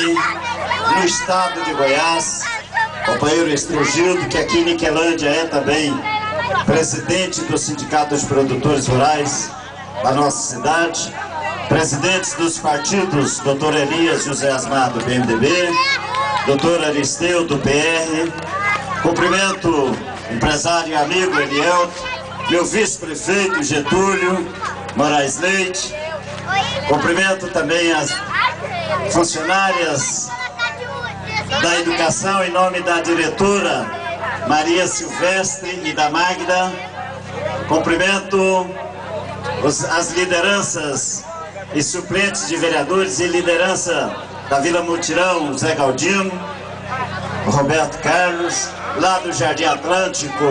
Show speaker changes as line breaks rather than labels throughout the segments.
aqui no estado de Goiás, companheiro Estrogildo, que aqui em Niquelândia é também presidente do Sindicato dos Produtores Rurais da nossa cidade, presidentes dos partidos, Dr. Elias José Asmar do PMDB, Dr. Aristeu do PR, cumprimento o empresário e amigo Eliel, meu vice-prefeito Getúlio Moraes Leite, cumprimento também as funcionárias da educação em nome da diretora Maria Silvestre e da Magda, cumprimento as lideranças e suplentes de vereadores e liderança da Vila Mutirão, Zé Galdino, o Roberto Carlos, lá do Jardim Atlântico,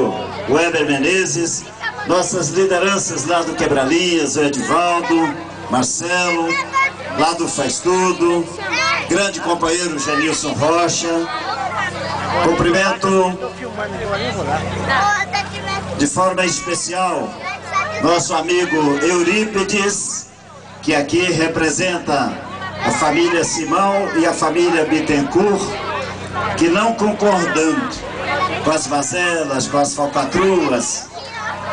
o Weber Menezes, nossas lideranças lá do Quebralinhas, o Edivaldo, Marcelo, lá do Faz Tudo, grande companheiro Genilson Rocha, cumprimento de forma especial nosso amigo Eurípides, que aqui representa a família Simão e a família Bittencourt, que não concordando com as mazelas, com as falcatruas,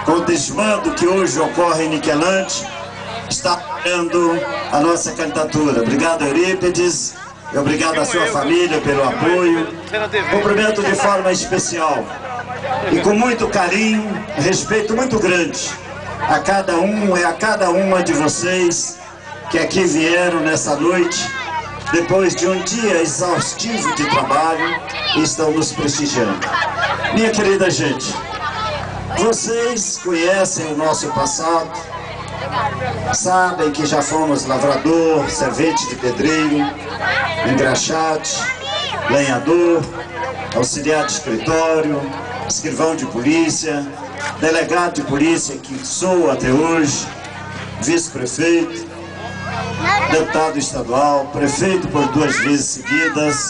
com o desmando que hoje ocorre em Niquelândia, está apoiando a nossa candidatura. Obrigado, Eurípides, e obrigado à sua família pelo apoio. Cumprimento de forma especial e com muito carinho, respeito muito grande a cada um e a cada uma de vocês que aqui vieram nessa noite, depois de um dia exaustivo de trabalho, e estão nos prestigiando. Minha querida gente, vocês conhecem o nosso passado, sabem que já fomos lavrador, servente de pedreiro, engraxate, lenhador, auxiliar de escritório, escrivão de polícia, delegado de polícia, que sou até hoje, vice-prefeito, deputado estadual, prefeito por 2 vezes seguidas.